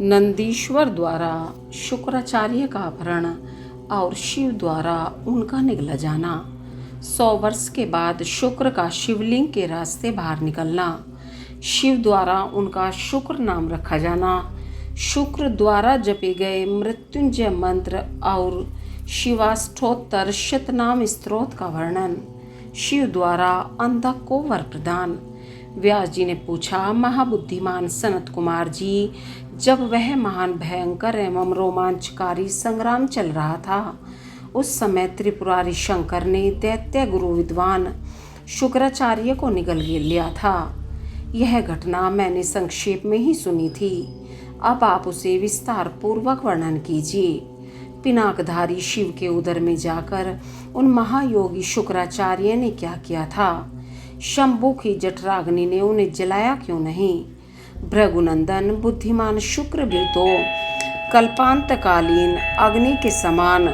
नंदीश्वर द्वारा शुक्राचार्य का अपहरण और शिव द्वारा उनका निगल जाना। 100 वर्ष के बाद शुक्र का शिवलिंग के रास्ते बाहर निकलना। शिव द्वारा उनका शुक्र नाम रखा जाना। शुक्र द्वारा जपे गए मृत्युंजय मंत्र और शिवाष्टोत्तर शतनाम स्तोत्र का वर्णन। शिव द्वारा अंधक को वर प्रदान। व्यास जी ने पूछा, महाबुद्धिमान सनत कुमार जी, जब वह महान भयंकर एवं रोमांचकारी संग्राम चल रहा था, उस समय त्रिपुरारी शंकर ने दैत्य गुरु विद्वान शुक्राचार्य को निगल लिया था। यह घटना मैंने संक्षेप में ही सुनी थी। अब आप उसे विस्तार पूर्वक वर्णन कीजिए। पिनाकधारी शिव के उदर में जाकर उन महायोगी शुक्राचार्य ने क्या किया था? शंभु की जठराग्नि ने उन्हें जलाया क्यों नहीं? भृगुनंदन बुद्धिमान शुक्र भी तो कल्पांतकालीन अग्नि के समान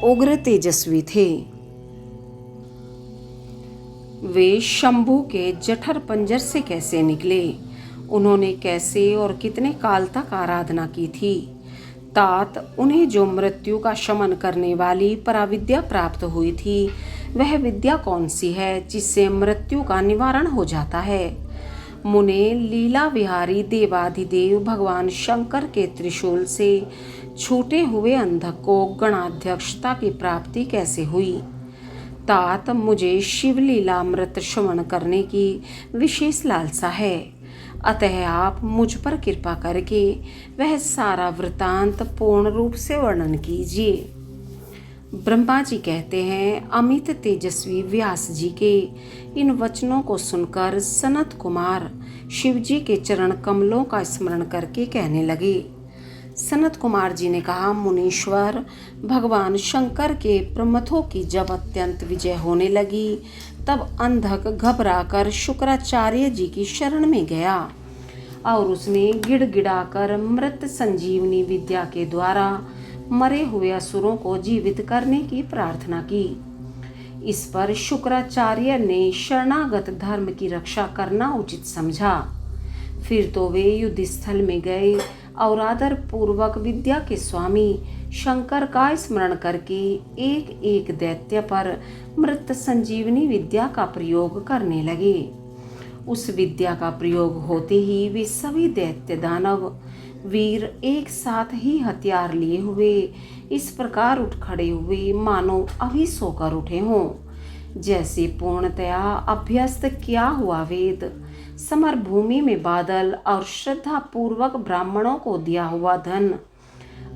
उग्र तेजस्वी थे। वे शंभु के जठर पंजर से कैसे निकले? उन्होंने कैसे और कितने काल तक आराधना की थी? तात, उन्हें जो मृत्यु का शमन करने वाली पराविद्या प्राप्त हुई थी, वह विद्या कौन सी है जिससे मृत्यु का निवारण हो जाता है? मुने, लीला विहारी देवाधिदेव भगवान शंकर के त्रिशूल से छूटे हुए अंधक को गणाध्यक्षता की प्राप्ति कैसे हुई? तात, मुझे शिवलीलामृत श्रवण करने की विशेष लालसा है, अतः आप मुझ पर कृपा करके वह सारा वृतांत पूर्ण रूप से वर्णन कीजिए। ब्रह्मा जी कहते हैं, अमित तेजस्वी व्यास जी के इन वचनों को सुनकर सनत कुमार शिव जी के चरण कमलों का स्मरण करके कहने लगे। सनत कुमार जी ने कहा, मुनीश्वर, भगवान शंकर के प्रमथों की जब अत्यंत विजय होने लगी, तब अंधक घबराकर शुक्राचार्य जी की शरण में गया और उसने गिड़गिड़ाकर मृत संजीवनी विद्या के द्वारा मरे हुए असुरों को जीवित करने की प्रार्थना की। इस पर शुक्राचार्य ने शरणागत धर्म की रक्षा करना उचित समझा। फिर तो वे युद्ध स्थल में गए और आदर पूर्वक विद्या के स्वामी शंकर का स्मरण करके एक एक दैत्य पर मृत संजीवनी विद्या का प्रयोग करने लगे। उस विद्या का प्रयोग होते ही वे सभी दैत्य दानव वीर एक साथ ही हथियार लिए हुए इस प्रकार उठ खड़े हुए मानो अभी सोकर उठे हों, जैसे पूर्णतया अभ्यस्त किया हुआ वेद समर भूमि में बादल और श्रद्धा पूर्वक ब्राह्मणों को दिया हुआ धन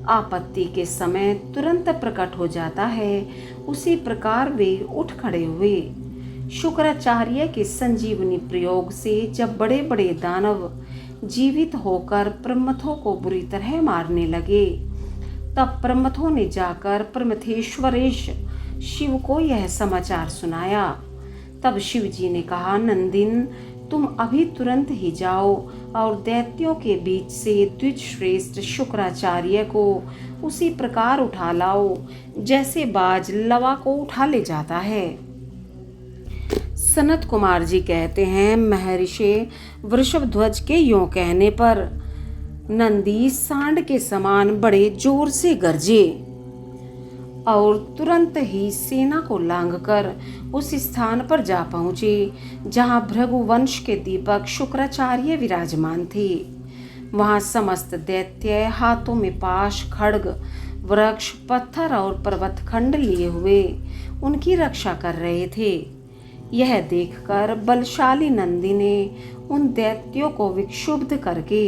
आपत्ति के समय तुरंत प्रकट हो जाता है, उसी प्रकार वे उठ खड़े हुए। शुक्राचार्य के संजीवनी प्रयोग से जब बड़े बड़े दानव जीवित होकर प्रमथों को बुरी तरह मारने लगे, तब प्रमथों ने जाकर प्रमथेश्वरेश शिव को यह समाचार सुनाया। तब शिव जी ने कहा, नंदिन, तुम अभी तुरंत ही जाओ और दैत्यों के बीच से द्विज श्रेष्ठ शुक्राचार्य को उसी प्रकार उठा लाओ जैसे बाज लवा को उठा ले जाता है। सनत कुमार जी कहते हैं, महर्षि वृषभध्वज के यों कहने पर नंदी सांड के समान बड़े जोर से गरजे और तुरंत ही सेना को लांघकर उस स्थान पर जा पहुंचे जहां भृगुवंश के दीपक शुक्राचार्य विराजमान थे। वहां समस्त दैत्य हाथों में पाश, खड्ग, वृक्ष, पत्थर और पर्वत खंड लिए हुए उनकी रक्षा कर रहे थे। यह देखकर बलशाली नंदी ने उन दैत्यों को विक्षुब्ध करके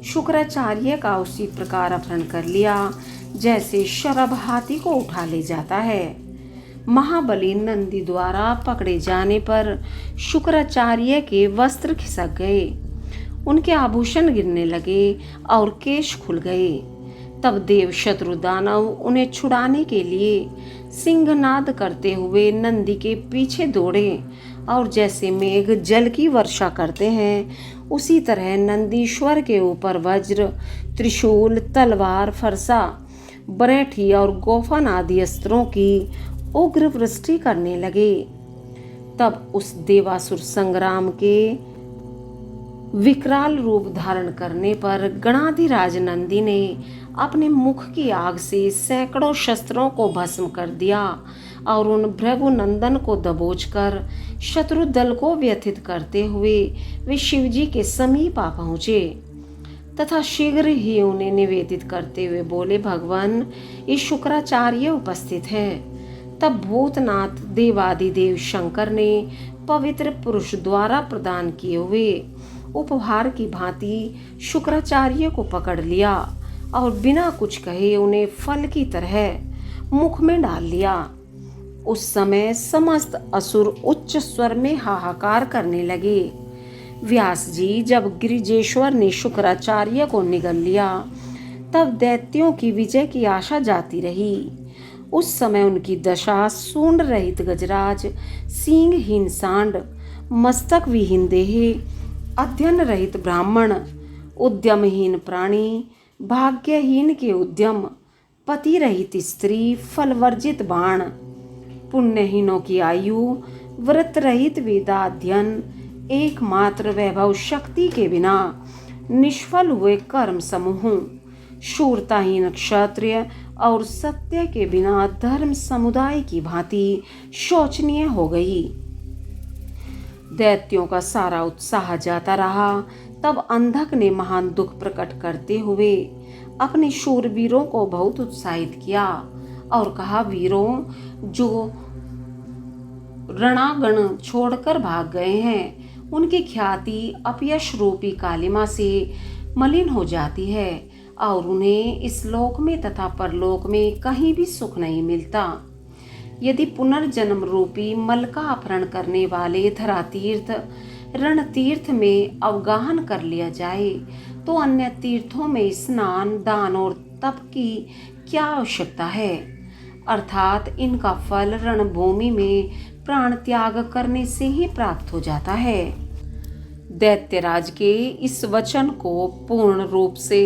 शुक्राचार्य का उसी प्रकार अपहरण कर लिया जैसे शरभ हाथी को उठा ले जाता है। महाबली नंदी द्वारा पकड़े जाने पर शुक्राचार्य के वस्त्र खिसक गए, उनके आभूषण गिरने लगे और केश खुल गए। तब देव शत्रु दानव उन्हें छुड़ाने के लिए सिंहनाद करते हुए नंदी के पीछे दौड़े और जैसे मेघ जल की वर्षा करते हैं, उसी तरह नंदीश्वर के ऊपर वज्र, त्रिशूल, तलवार, फरसा, बरेठी और गोफन आदि अस्त्रों की उग्र वृष्टि करने लगे। तब उस देवासुर संग्राम के विकराल रूप धारण करने पर गणाधिराज नंदी ने अपने मुख की आग से सैकड़ों शस्त्रों को भस्म कर दिया और उन भृगुनंदन को दबोचकर शत्रु दल को व्यथित करते हुए वे शिवजी के समीप आ पहुँचे तथा शीघ्र ही उन्हें निवेदित करते हुए बोले, भगवान, ये शुक्राचार्य उपस्थित है। तब भूतनाथ देवादिदेव शंकर ने पवित्र पुरुष द्वारा प्रदान किए हुए उपहार की भांति शुक्राचार्य को पकड़ लिया और बिना कुछ कहे उन्हें फल की तरह मुख में डाल लिया। उस समय समस्त असुर उच्च स्वर में हाहाकार करने लगे। व्यास जी जब गिरिजेश्वर ने शुक्राचार्य को निगल लिया तब दैत्यों की विजय की आशा जाती रही। उस समय उनकी दशा सूंड रहित गजराज, सींगहीन सांड, मस्तक विहीन देह, अध्ययन रहित ब्राह्मण, उद्यमहीन प्राणी, भाग्यहीन के उद्यम, पति रहित स्त्री, फलवर्जित बाण, पुण्यहीनों की आयु, व्रत रहित वेदाध्ययन, एकमात्र वैभव शक्ति के बिना निष्फल हुए कर्म समूह, शूरताहीन क्षत्रिय और सत्य के बिना धर्म समुदाय की भांति शोचनीय हो गई। दैत्यों का सारा उत्साह जाता रहा। तब अंधक ने महान दुख प्रकट करते हुए अपने शूरवीरों को बहुत उत्साहित किया और कहा, वीरों, जो रणागण छोड़कर भाग गए हैं उनकी ख्याति अपयश रूपी कालिमा से मलिन हो जाती है और उन्हें इस लोक में तथा परलोक में कहीं भी सुख नहीं मिलता। यदि पुनर्जन्म रूपी मल का अपहरण करने वाले धरातीर्थ रणतीर्थ में अवगाहन कर लिया जाए तो अन्य तीर्थों में स्नान, दान और तप की क्या आवश्यकता है। अर्थात इनका फल रणभूमि में प्राण त्याग करने से ही प्राप्त हो जाता है। दैत्यराज के इस वचन को पूर्ण रूप से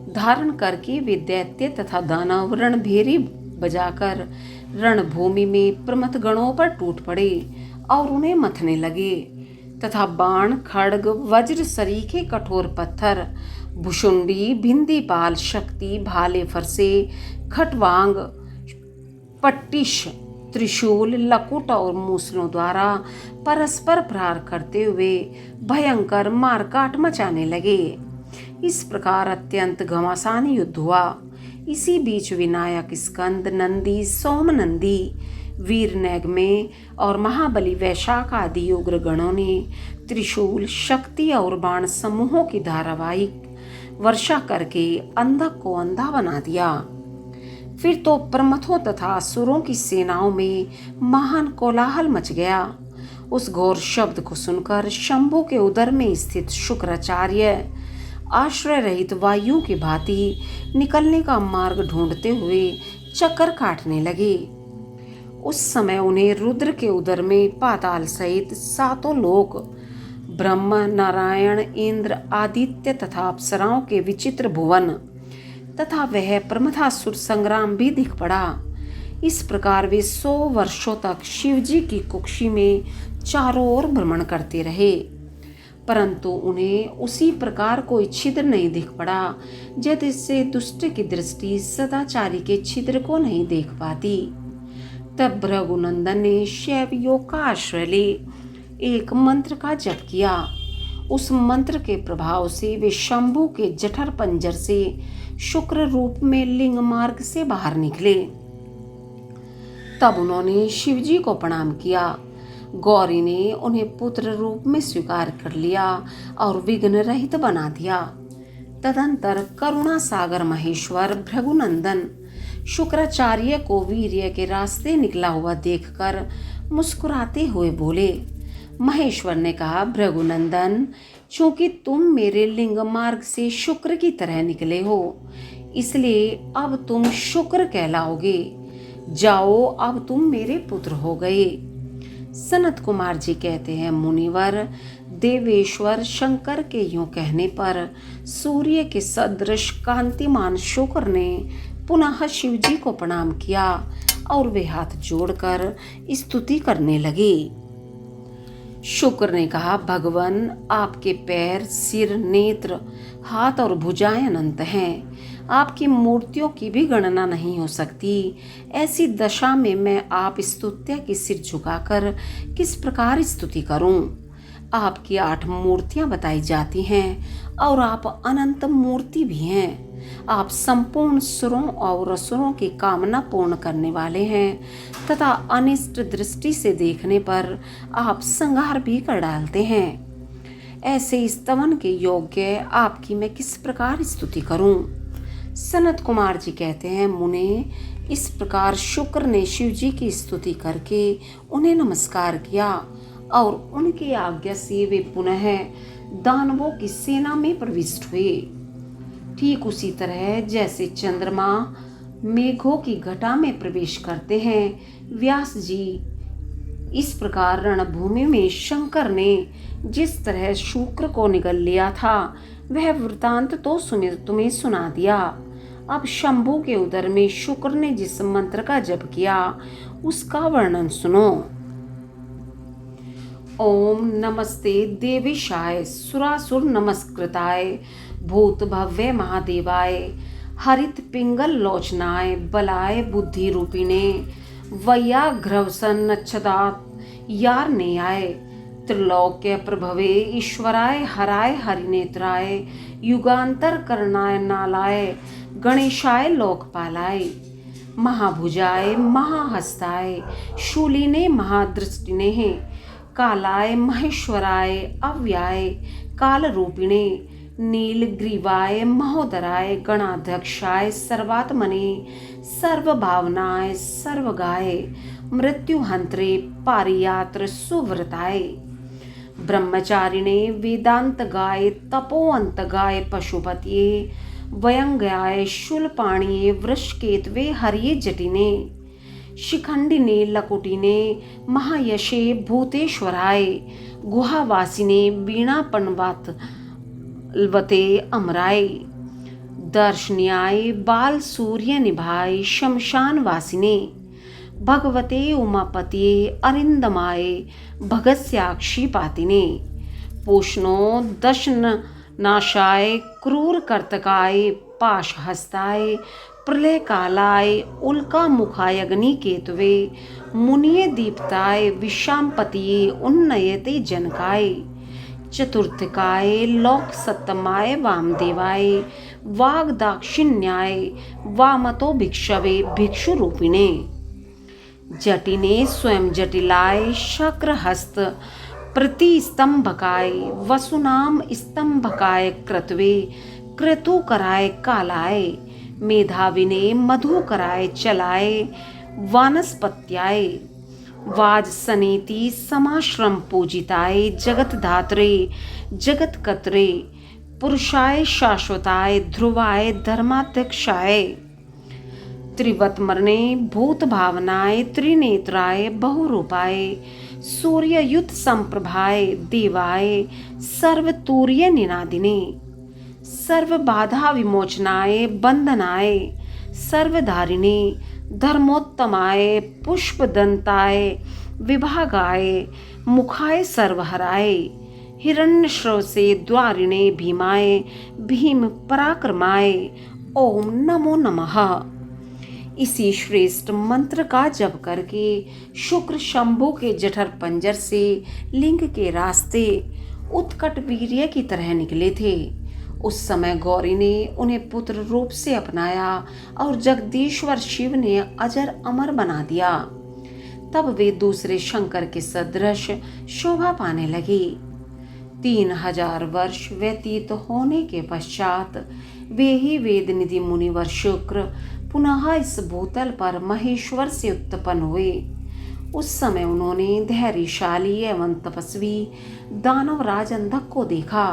धारण करके वे दैत्य तथा दानव रणभेरी बजाकर रणभूमि में प्रमथ गणों पर टूट पड़े और उन्हें मथने लगे तथा बाण, खड्ग, वज्र सरीखे कठोर पत्थर, भुषुंडी, भिंदीपाल, शक्ति, भाले फरसे, खटवांग, पट्टिश, त्रिशूल, लकुट और मूसलों द्वारा परस्पर प्रहार करते हुए भयंकर मारकाट मचाने लगे। इस प्रकार अत्यंत घमासान युद्ध हुआ। इसी बीच विनायक, स्कंद, नंदी, सोमनंदी, वीर नैगमे और महाबली वैशाख आदि उग्र गणों ने त्रिशूल, शक्ति और बाण समूहों की धारावाहिक वर्षा करके अंधक को अंधा बना दिया। फिर तो प्रमथों तथा असुरों की सेनाओं में महान कोलाहल मच गया। उस घोर शब्द को सुनकर शंभु के उदर में स्थित शुक्राचार्य आश्रय रहित वायु की भांति निकलने का मार्ग ढूंढते हुए चक्कर काटने लगे। उस समय उन्हें रुद्र के उदर में पाताल सहित सातों लोक, ब्रह्म, नारायण, इंद्र, आदित्य तथा अप्सराओं के विचित्र भुवन तथा वह प्रमथासुर संग्राम भी दिख पड़ा। इस प्रकार वे 100 वर्षों तक शिवजी की कुक्षी में चारों ओर भ्रमण करते रहे, परंतु उन्हें उसी प्रकार कोई छिद्र नहीं दिख पड़ा जैसे दुष्ट की दृष्टि सदाचारी के छिद्र को नहीं देख पाती। तब भृगुनंदन ने शैव योग का आश्रय ले एक मंत्र का जप किया। उस मंत्र के प्रभाव से वे शंभु के जठर पंजर से शुक्र रूप में लिंग मार्ग से बाहर निकले। तब उन्होंने शिवजी को प्रणाम किया। गौरी ने उन्हें पुत्र रूप में स्वीकार कर लिया और विघ्न रहित बना दिया। तदंतर करुणा सागर महेश्वर भृगुनंदन शुक्राचार्य को वीर्य के रास्ते निकला हुआ देखकर मुस्कुराते हुए बोले। महेश्वर ने कहा, भृगुनंदन, चूंकि तुम मेरे लिंग मार्ग से शुक्र की तरह निकले हो, इसलिए अब तुम शुक्र कहलाओगे। जाओ, अब तुम मेरे पुत्र हो गए। सनत कुमार जी कहते हैं, मुनिवर, देवेश्वर शंकर के यूं कहने पर सूर्य के सदृश कांतिमान शुक्र ने पुनः शिवजी को प्रणाम किया और वे हाथ जोड़कर स्तुति करने लगे। शुक्र ने कहा, भगवान, आपके पैर, सिर, नेत्र, हाथ और भुजाएं अनंत हैं। आपकी मूर्तियों की भी गणना नहीं हो सकती। ऐसी दशा में मैं आप स्तुत्य की सिर झुकाकर किस प्रकार स्तुति करूं? आपकी 8 मूर्तियां बताई जाती हैं और आप अनंत मूर्ति भी हैं। आप संपूर्ण सुरों और असुरों की कामना पूर्ण करने वाले हैं तथा अनिष्ट दृष्टि से देखने पर आप संहार भी कर डालते हैं। ऐसे स्तवन के योग्य आपकी मैं किस प्रकार स्तुति करूं? सनत कुमार जी कहते हैं, मुने, इस प्रकार शुक्र ने शिव जी की स्तुति करके उन्हें नमस्कार किया और उनकी आज्ञा से वे पुनः दानवों की सेना में प्रविष्ट हुए। ठीक उसी तरह जैसे चंद्रमा मेघों की घटा में प्रवेश करते हैं, व्यास जी इस प्रकार रणभूमि में शंकर ने जिस तरह शुक्र को निगल लिया था वह वृतांत तो तुम्हें सुना दिया। अब शंभु के उदर में शुक्र ने जिस मंत्र का जप किया उसका वर्णन सुनो। ओम नमस्ते देवेशाय सुरासुर नमस्कृताय भूत भव्य महादेवाय हरित पिंगल लोचनाय बलाय बुद्धि रूपिणे वैयाघ्रवसन नच्छदात यार नेयाय त्रिलोक्य प्रभवे ईश्वराय हराय हरिनेत्राय युगांतर करणाय नालाय गणेशाय लोकपालाय महाभुजाय महाहस्ताय शूलिने महादृष्टिने कालाय महेश्वराय अव्याय काल रूपिणे नीलग्रीवाय महोदराय गणाध्यक्षाय सर्वात्मने सर्वभावनाय सर्वगाय मृत्युहंत्रे पारियात्र सुव्रताय ब्रह्मचारिणे वेदांतगाय तपोअंतगाय पशुपतये वयंगाय शूलपाणिये वृषकेतवे हरिये जटिने शिखंडिने लकुटिने महायशे भूतेश्वराय गुहावासिने वीणापणवात लवते अमराय दर्शन्याय बाल सूर्य निभाय शमशान वासिने भगवते उमापतिये अरिंदमाय भगस्याक्षी पातिने पूष्णो दशन नाशाय क्रूर कर्तकाय पाशहस्ताय प्रलय कालाय उल्का मुखाय अग्नि केतवे मुनिये दीप्ताय विशांपतिये उन्नयते जनकाय चतुर्थकाय लोक सत्तमाय वामदेवाय वाग्दाक्षिण्याय वामतो भिक्षवे भिक्षु रूपिणे जटिने स्वयं जटिलाय शक्रहस्त प्रतिस्तंभकाय वसुनाम स्तंभकाय कृतवे क्रतुकराय कालाय मेधाविने मधुकराय चलाय वानस्पत्याय वाजसनेति समाश्रम पूजिताय जगत धात्रे जगत कतरे पुरुषाय शाश्वताय ध्रुवाय धर्माध्यक्षाय त्रिवतमरणे भूत भावनाय त्रिनेत्राय बहुरूपाय सूर्ययुत संप्रभाय देवाय सर्वतूर्य निनादिने सर्व बाधा विमोचनाय बंधनाय सर्वधारिणे धर्मोत्तमाय पुष्पदंताय विभागाय मुखाय सर्वहराय हिरण्यश्रवसे द्वारिणे भीमाय भीम पराक्रमाय ओम नमो नमः। इसी श्रेष्ठ मंत्र का जप करके शुक्र शंभु के जठर पंजर से लिंग के रास्ते उत्कट वीर्य की तरह निकले थे। उस समय गौरी ने उन्हें पुत्र रूप से अपनाया और जगदीश्वर शिव ने अजर अमर बना दिया। तब वे दूसरे शंकर के सदृश शोभा पाने लगी। 3000 वर्ष व्यतीत होने के पश्चात वे ही वेदनिधि मुनिवर शुक्र पुनः इस भूतल पर महेश्वर से उत्पन्न हुए। उस समय उन्होंने धैर्यशाली एवं तपस्वी दानवराज अंधक को देखा।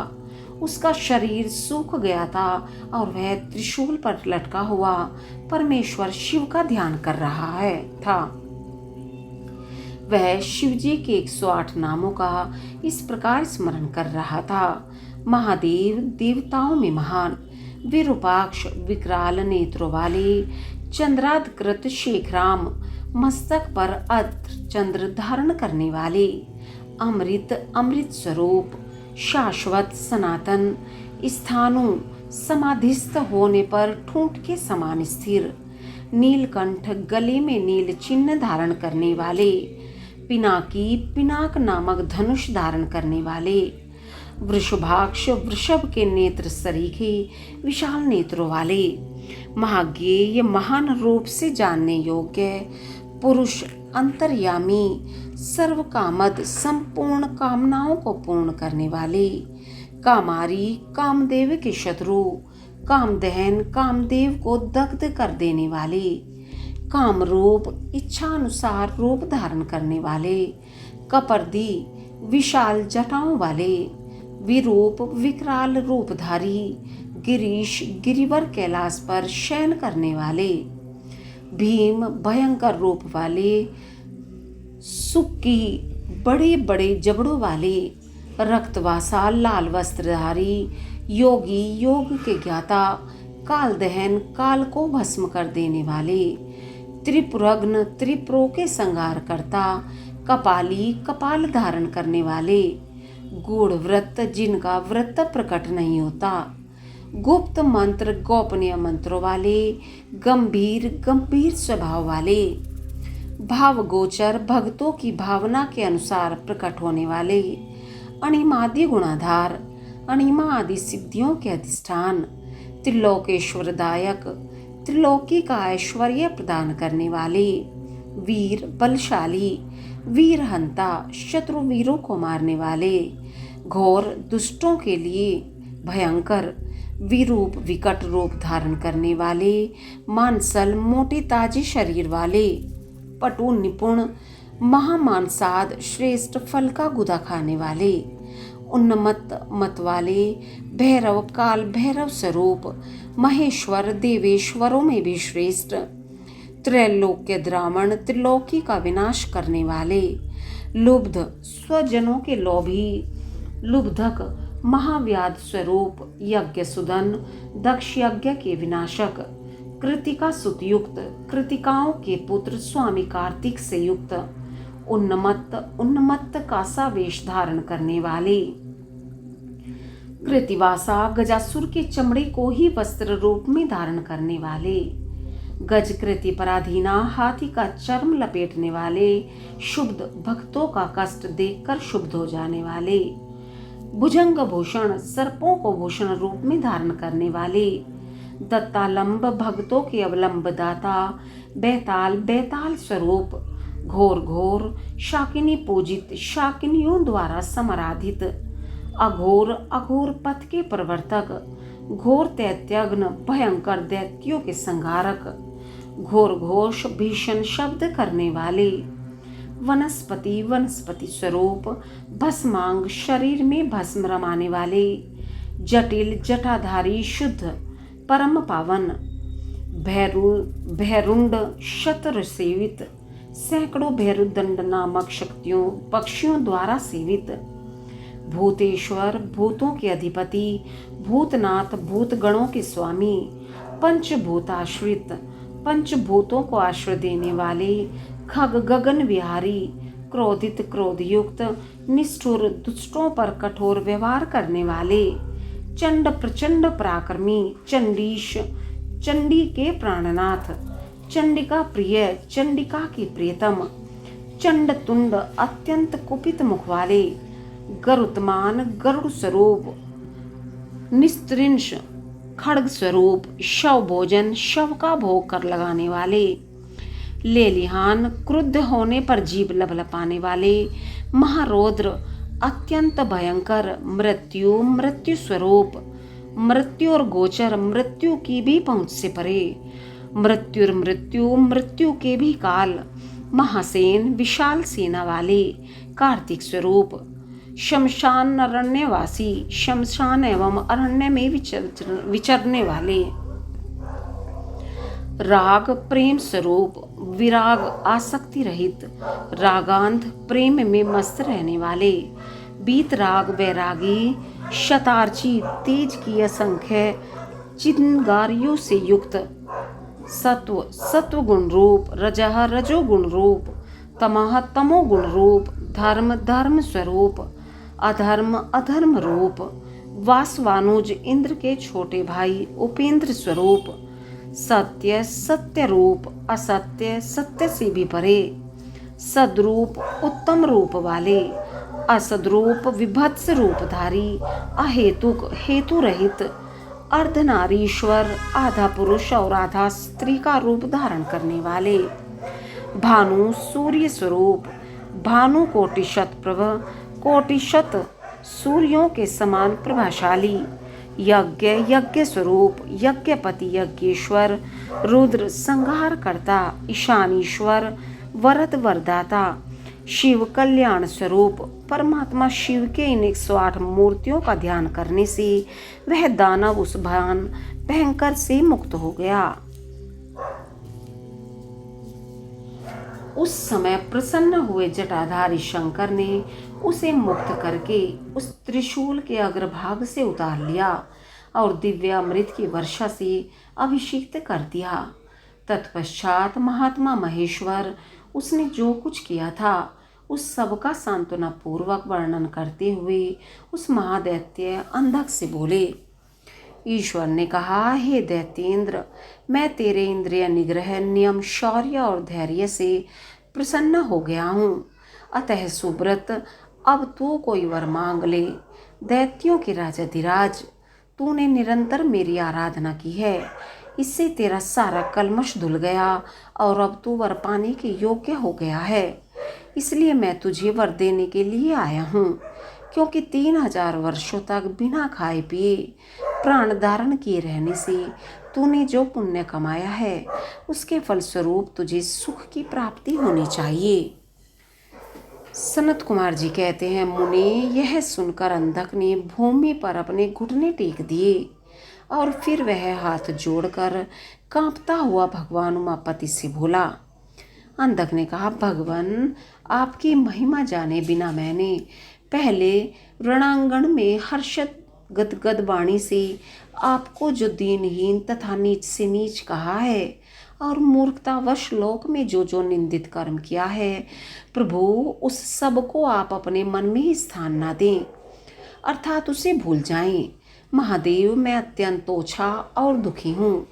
उसका शरीर सूख गया था और वह त्रिशूल पर लटका हुआ परमेश्वर शिव का ध्यान कर रहा था। वह शिव जी के 108 नामों का इस प्रकार स्मरण कर रहा था। महादेव देवताओं में महान, विरूपाक्ष विकराल नेत्रों वाले, चंद्राधिकृत शेखराम, मस्तक पर अर्ध चंद्र धारण करने वाले, अमृत अमृत स्वरूप, शाश्वत सनातन, स्थाणु समाधिस्थ होने पर ठूंठ के समान स्थिर, नीलकंठ गले में नील चिन्ह धारण करने वाले, पिनाकी पिनाक नामक धनुष धारण करने वाले, वृषभाक्ष वृषभ के नेत्र सरीखे विशाल नेत्रों वाले, महाज्ञेय महान रूप से जानने योग्य पुरुष, अंतर्यामी, सर्व कामद, संपूर्ण कामनाओं को पूर्ण करने वाले, कामारी कामदेव के शत्रु, कामदहन कामदेव को दग्ध कर देने वाले, कामरूप इच्छा अनुसार रूप धारण करने वाले, कपर्दी विशाल जटाओं वाले, विरूप विकराल रूपधारी, गिरीश गिरिवर कैलाश पर शयन करने वाले, भीम भयंकर रूप वाले, सुक्की बड़े बड़े जबड़ों वाले, रक्तवासा लाल वस्त्रधारी, योगी योग के ज्ञाता, काल दहन काल को भस्म कर देने वाले, त्रिपुरग्न त्रिपुरों के संहार करता, कपाली कपाल धारण करने वाले, गूढ़ व्रत जिनका व्रत प्रकट नहीं होता, गुप्त मंत्र गोपनीय मंत्रों वाले, गंभीर गंभीर स्वभाव वाले, भाव गोचर भक्तों की भावना के अनुसार प्रकट होने वाले, अणिमादि गुणाधार, अणिमा आदि सिद्धियों के अधिष्ठान, त्रिलोकेश्वरदायक, त्रिलोकी का ऐश्वर्य प्रदान करने वाले, वीर बलशाली, वीर हंता, शत्रु वीरों को मारने वाले, घोर दुष्टों के लिए भयंकर, विरूप विकट रूप धारण करने वाले, मांसल मोटे ताजे शरीर वाले, पटु निपुण, महामानसाद श्रेष्ठ फल का गुदा खाने वाले, उन्नमत्त मत वाले, भैरव काल भैरव स्वरूप, महेश्वर देवेश्वरों में भी श्रेष्ठ, त्रैलोक्य द्रावण त्रिलोकी का विनाश करने वाले, लुब्ध स्वजनों के लोभी, लुब्धक महाव्याध स्वरूप, यज्ञ सुदन दक्ष यज्ञ के विनाशक, कृतिका सुतयुक्त, कृतिकाओं के पुत्र स्वामी कार्तिक से युक्त, उन्नमत्त उन्नमत्त कासा वेश धारण करने वाले, कृतिवासा गजासुर के चमड़े को ही वस्त्र रूप में धारण करने वाले, गजकृति पराधीना हाथी का चर्म लपेटने वाले, शुद्ध भक्तों का कष्ट देखकर शुद्ध हो जाने वाले, भुजंग भूषण सर्पों को भूषण रूप में धारण करने वाले, दत्तालंब भक्तों के अवलंब दाता, बैताल बैताल स्वरूप, घोर घोर शाकिनी पूजित, शाकिनियों द्वारा समराधित, अघोर अघोर पथ के प्रवर्तक, घोर दैत्यग्न भयंकर दैत्यों के संहारक, घोर घोष भीषण शब्द करने वाले, वनस्पति वनस्पति स्वरूप, भस्मांग शरीर में भस्म रमाने वाले, जटिल जटाधारी शुद्ध परम पावन, भैरुंड शत्र सेवित, सैकड़ों भैरुदंड नामक शक्तियों पक्षियों द्वारा सेवित, भूतेश्वर भूतों के अधिपति, भूतनाथ भूतगणों के स्वामी, पंचभूताश्रित पंचभूतों को आश्रय देने वाले, खग गगन विहारी, क्रोधित क्रोधयुक्त, निष्ठुर दुष्टों पर कठोर व्यवहार करने वाले, चंड प्रचंड पराक्रमी, चंडीश चंडी के प्राणनाथ, चंडिका प्रिय चंडिका की प्रियतम, चंड तुंड अत्यंत कुपित मुख वाले, गरुत्मान गरुड़ स्वरूप, निस्त्रिंश खड्ग स्वरूप, शव भोजन शव का भोग कर लगाने वाले, लेलिहान क्रुद्ध होने पर जीभ लपलपाने वाले, महारौद्र अत्यंत भयंकर, मृत्यु मृत्यु स्वरूप, मृत्यु और गोचर मृत्यु की भी पहुंच से परे, मृत्युर मृत्यु मृत्यु के भी काल, महासेन विशाल सेना वाले, कार्तिक स्वरूप, शमशान अरण्यवासी, शमशान एवं अरण्य में विचरने वाले, राग प्रेम स्वरूप, विराग आसक्ति रहित, रागांध प्रेम में मस्त रहने वाले, बीत राग वैरागी, शतार्ची तेज की असंख्य चिंगारियों से युक्त, सत्व सत्व गुण रूप, रजह रजो गुण रूप, तमह तमो गुण रूप, धर्म धर्म स्वरूप, अधर्म अधर्म रूप, वासवानुज इंद्र के छोटे भाई उपेंद्र स्वरूप, सत्य सत्य रूप, असत्य सत्य से भी परे, सद्रूप उत्तम रूप वाले, असद्रूप विभत्स रूपधारी, अहेतुक हेतु रहित, अर्धनारीश्वर आधा पुरुष और आधा स्त्री का रूप धारण करने वाले, भानु सूर्य स्वरूप, भानु कोटि शतप्रभ, कोटि शत सूर्यों के समान प्रभाशाली, यज्ञ यज्ञ स्वरूप, यज्ञपति यज्ञेश्वर, रुद्र संहार करता, ईशानीश्वर वरद वरदाता, शिव कल्याण स्वरूप। परमात्मा शिव के इन 108 मूर्तियों का ध्यान करने से वह दानव उस भयंकर से मुक्त हो गया। उस समय प्रसन्न हुए जटाधारी शंकर ने उसे मुक्त करके उस त्रिशूल के अग्रभाग से उतार लिया और दिव्य अमृत की वर्षा से अभिषेक कर दिया। तत्पश्चात महात्मा महेश्वर उसने जो कुछ किया था उस सब का सांत्वना पूर्वक वर्णन करते हुए उस महादैत्य अंधक से बोले। ईश्वर ने कहा, हे दैत्येंद्र, मैं तेरे इंद्रिय निग्रह, नियम, शौर्य और धैर्य से प्रसन्न हो गया हूँ। अतः सुब्रत, अब तू कोई वर मांग ले। दैत्यों के राजाधिराज, तूने निरंतर मेरी आराधना की है, इससे तेरा सारा कलमश धुल गया और अब तू वर पाने के योग्य हो गया है। इसलिए मैं तुझे वर देने के लिए आया हूँ, क्योंकि 3000 वर्षों तक बिना खाए पिए प्राण धारण किए रहने से तूने जो पुण्य कमाया है उसके फलस्वरूप तुझे सुख की प्राप्ति होनी चाहिए। सनत कुमार जी कहते हैं, मुने, यह सुनकर अंधक ने भूमि पर अपने घुटने टेक दिए और फिर वह हाथ जोड़कर कांपता हुआ भगवान उमापति से बोला। अंधक ने कहा, भगवान, आपकी महिमा जाने बिना मैंने पहले रणांगण में हर्षद गदगद वाणी से आपको जो दीनहीन तथा नीच से नीच कहा है और मूर्खतावश लोक में जो जो निंदित कर्म किया है, प्रभु उस सब को आप अपने मन में ही स्थान ना दें, अर्थात उसे भूल जाएं। महादेव, मैं अत्यंत ओछा और दुखी हूँ।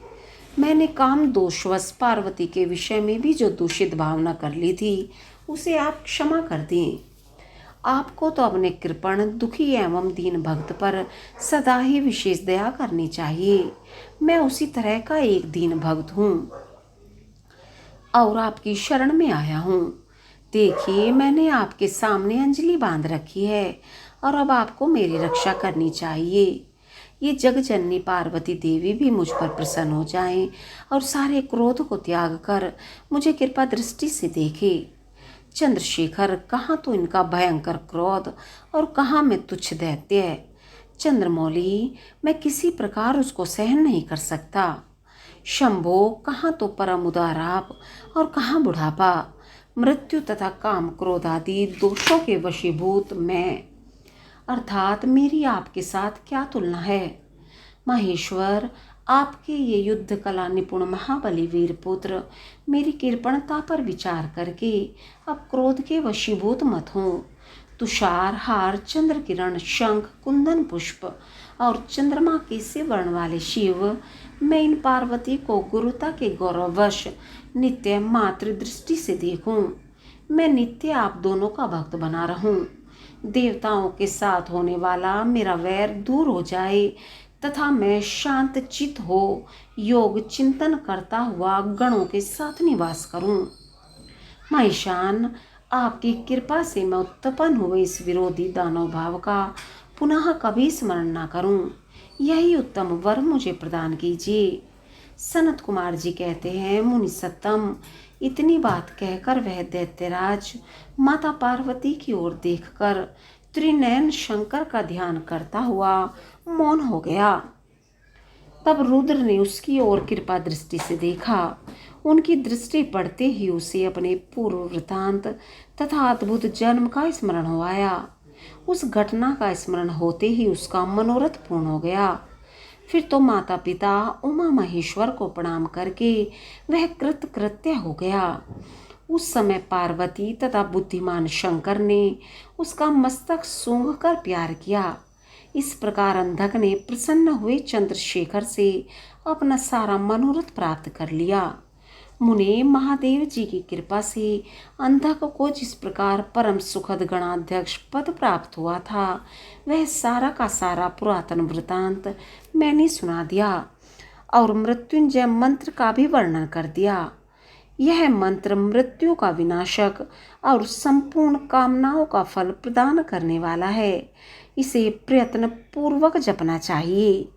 मैंने काम दोषवश पार्वती के विषय में भी जो दूषित भावना कर ली थी उसे आप क्षमा कर दें। आपको तो अपने कृपण दुखी एवं दीन भक्त पर सदा ही विशेष दया करनी चाहिए। मैं उसी तरह का एक दीन भक्त हूँ और आपकी शरण में आया हूँ। देखिए, मैंने आपके सामने अंजलि बांध रखी है और अब आपको मेरी रक्षा करनी चाहिए। ये जगजननी पार्वती देवी भी मुझ पर प्रसन्न हो जाएं और सारे क्रोध को त्याग कर मुझे कृपा दृष्टि से देखे। चंद्रशेखर, कहाँ तो इनका भयंकर क्रोध और कहाँ मैं तुच्छ दैत्य। चंद्रमौली, मैं किसी प्रकार उसको सहन नहीं कर सकता। शंभो, कहाँ तो परम उदाराप और कहाँ बुढ़ापा, मृत्यु तथा काम क्रोध आदि दोषों के वशीभूत मैं, अर्थात मेरी आपके साथ क्या तुलना है। महेश्वर, आपके ये युद्ध कला निपुण महाबली वीर पुत्र मेरी कृपणता पर विचार करके अब क्रोध के वशीभूत मत हों। तुषार हार, चंद्र किरण, शंख, कुंदन पुष्प और चंद्रमा के से वर्ण वाले शिव, मैं इन पार्वती को गुरुता के गौरववश नित्य मातृ दृष्टि से देखूं। मैं नित्य आप दोनों का भक्त बना रहूं। देवताओं के साथ होने वाला मेरा वैर दूर हो जाए तथा मैं शांत चित हो योग चिंतन करता हुआ गणों के साथ निवास करूं। महिषान, आपकी कृपा से मैं उत्पन्न हुए इस विरोधी दानव भाव का पुनः कभी स्मरण ना करूं। यही उत्तम वर मुझे प्रदान कीजिए। सनत कुमार जी कहते हैं, मुनि सत्तम, इतनी बात कहकर वह दैत्यराज माता पार्वती की ओर देखकर त्रिनयन शंकर का ध्यान करता हुआ मौन हो गया। तब रुद्र ने उसकी ओर कृपा दृष्टि से देखा। उनकी दृष्टि पड़ते ही उसे अपने पूर्व वृतांत तथा अद्भुत जन्म का स्मरण हो आया। उस घटना का स्मरण होते ही उसका मनोरथ पूर्ण हो गया। फिर तो माता पिता उमा महेश्वर को प्रणाम करके वह कृतकृत्य हो गया। उस समय पार्वती तथा बुद्धिमान शंकर ने उसका मस्तक सूंघ कर प्यार किया। इस प्रकार अंधक ने प्रसन्न हुए चंद्रशेखर से अपना सारा मनोरथ प्राप्त कर लिया। मुने महादेव जी की कृपा से अंधक को जिस प्रकार परम सुखद गणाध्यक्ष पद प्राप्त हुआ था, वह सारा का सारा पुरातन वृतांत मैंने सुना दिया और मृत्युंजय मंत्र का भी वर्णन कर दिया। यह मंत्र मृत्यु का विनाशक और संपूर्ण कामनाओं का फल प्रदान करने वाला है। इसे प्रयत्न पूर्वक जपना चाहिए।